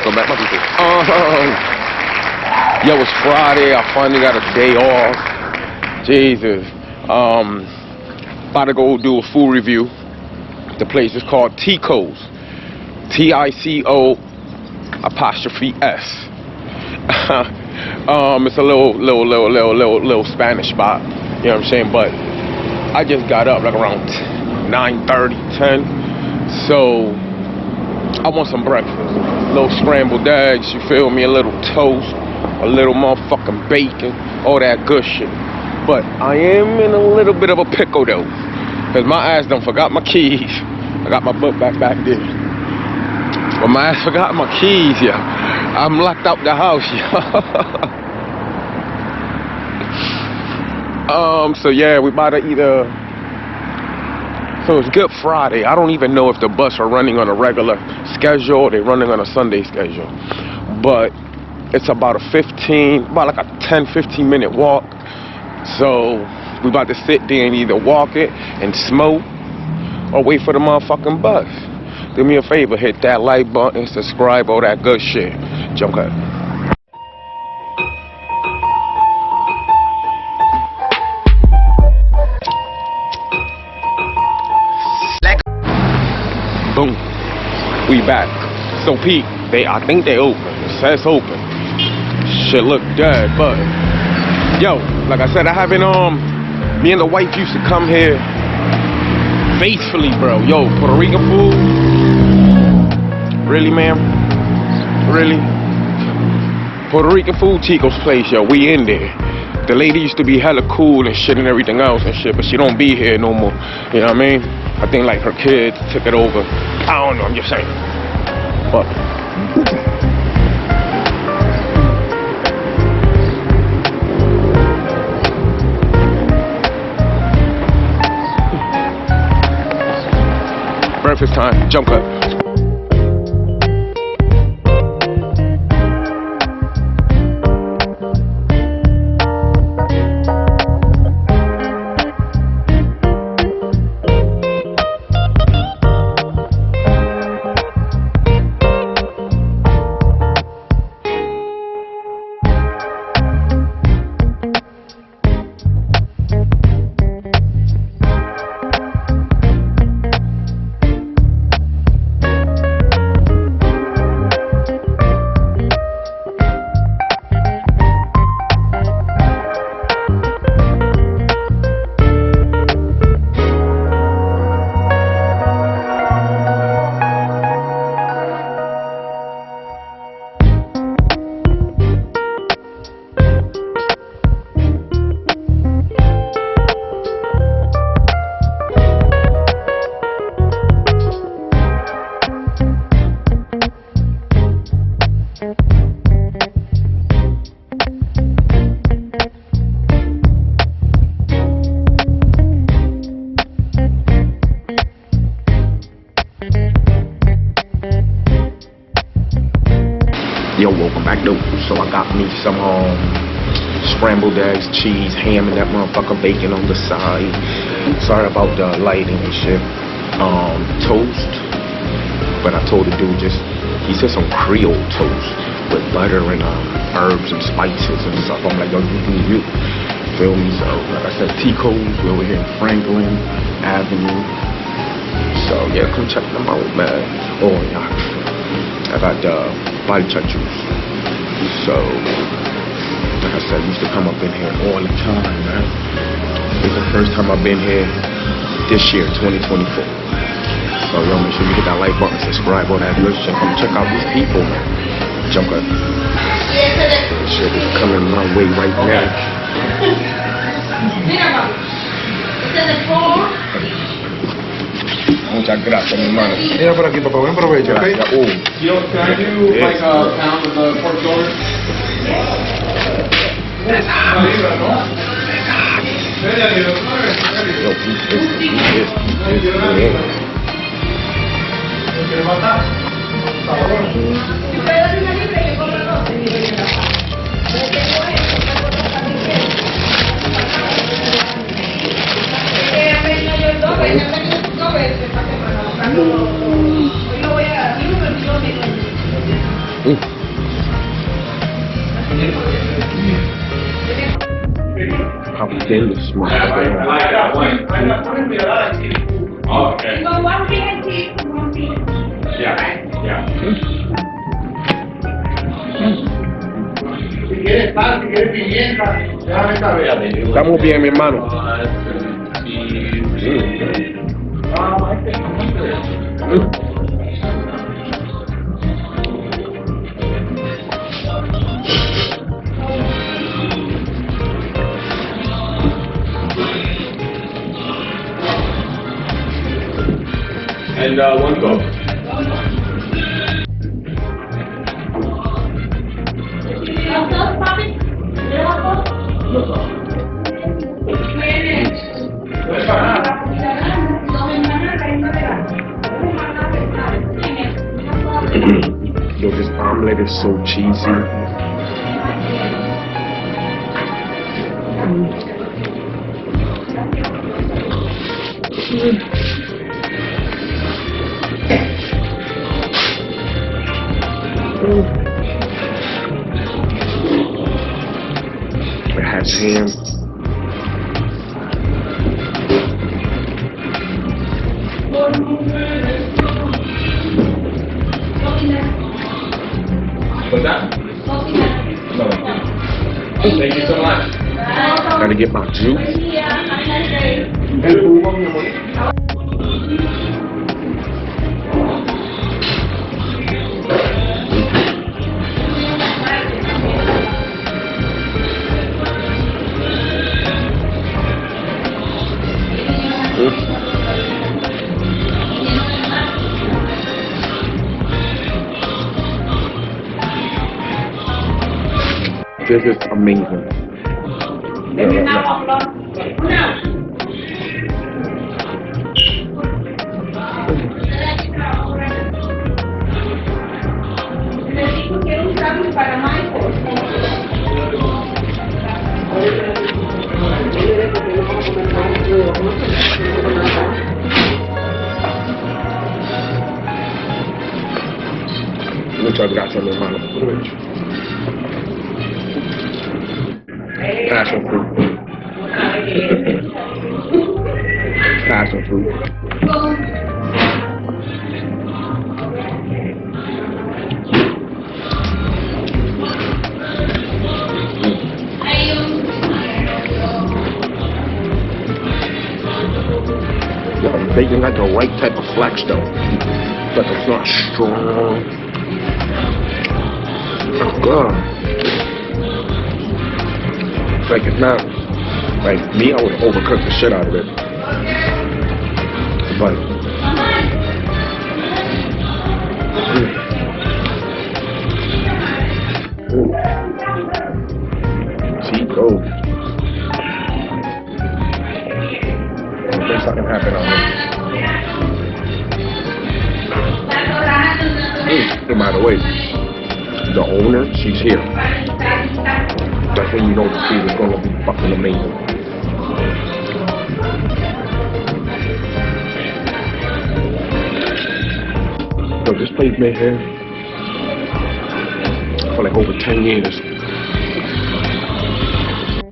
welcome back, my people. Yo, it's Friday. I finally got a day off. Jesus. About to go do a food review. The place is called Ticos. TICO''S. It's a little Spanish spot. You know what I'm saying? But I just got up like around 9:30, 10. So I want some breakfast. A little scrambled eggs, you feel me? A little toast, a little motherfucking bacon, all that good shit. But I am in a little bit of a pickle though, cause my ass done forgot my keys. I got my book back there. But my ass forgot my keys, yeah. I'm locked out the house, yeah. So yeah, we about to either. So it's Good Friday. I don't even know if the bus are running on a regular schedule or they're running on a Sunday schedule. But it's about like a 10-15 minute walk. So we about to sit there and either walk it and smoke or wait for the motherfucking bus. Do me a favor, hit that like button, subscribe, all that good shit. Jump cut. Boom. We back. So Pete, I think they open. It says open. Shit look dead, but yo, like I said, I haven't me and the wife used to come here faithfully, bro. Yo, Puerto Rican food. Really, man? Really? Puerto Rican food, Ticos place, yo. We in there. The lady used to be hella cool and shit and everything else and shit, but she don't be here no more. You know what I mean? I think like her kids took it over. I don't know, I'm just saying. But breakfast time, jump cut. Yo, welcome back though. So I got me some scrambled eggs, cheese, ham, and that motherfucker bacon on the side. Sorry about the lighting and shit. Toast. But I told the dude he said some Creole toast with butter and herbs and spices and stuff. I'm like, yo, you feel me? So like I said, Ticos, we're over here in Franklin Avenue. So yeah, come check them out, man. Oh yeah, I got body juice. So like I said, I used to come up in here all the time, man. It's the first time I've been here this year, 2024. So yo, make sure you hit that like button, subscribe, all that good shit. Come check out these people, man. Jump up. Shit is coming my way right now. Muchas gracias, mi hermano. Mira por aquí, papá. Buen provecho, ¿ok? Yo, can I do like a pound of the pork shoulder? That's hot. Yo, How thin this motherfucker is. Okay. Yeah, yeah. Si quieres sal, si quieres pimienta, déjame saber. Estamos bien, mi hermano. And one Coke. Yo, this omelet is so cheesy. It has ham. What's that? No. Thank you so much. Gotta get my juice. This is amazing. Muchas gracias, mi hermano. Passion fruit. Passion fruit. Yeah, the bacon got the right type of flex though, but it's not strong. It's good. Like it's not like me, I would overcook the shit out of it. But Ticos. There's something happen on this. And by the way, the owner, she's here. That's when you know the food is gonna be fucking amazing. So this place been here for like over 10 years.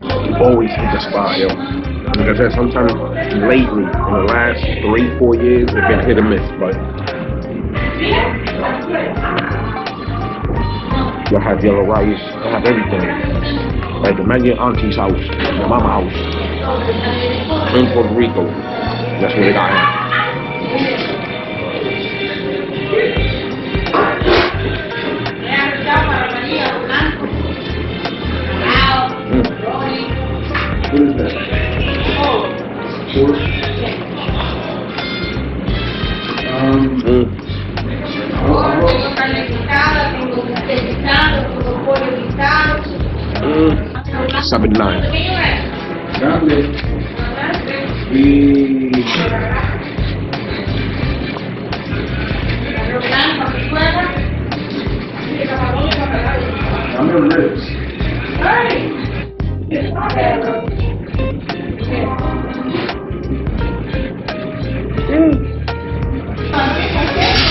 You always hit the spot, yo. Like I said, sometimes lately, in the last 3-4 years, it's been hit or miss, but you'll have yellow rice, you'll have everything. Like imagine your auntie's house, your mama's house, in Puerto Rico. That's where they got him. What is that? Pork? $7.9. Dame. Y... Dame ribs.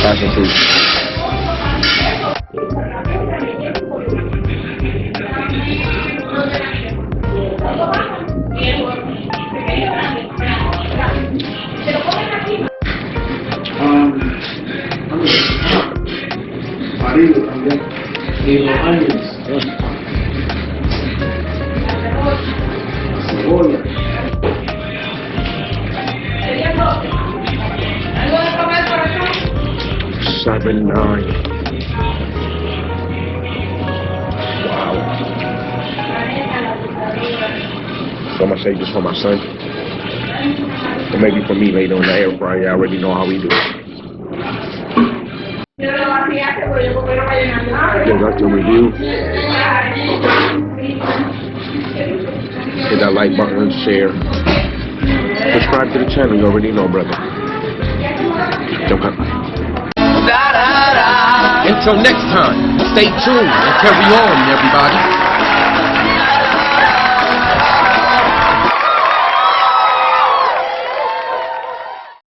Passion fruit. onions. Cebolla. ¿Algo de comer por acá? 7-9. Wow. So I'm gonna save this for my son. Or maybe for me later in the air fryer. I already know how we do it. Then got the review. Hit that like button and share. Subscribe to the channel, you already know, brother. Jump up. Until next time, stay tuned and carry on, everybody.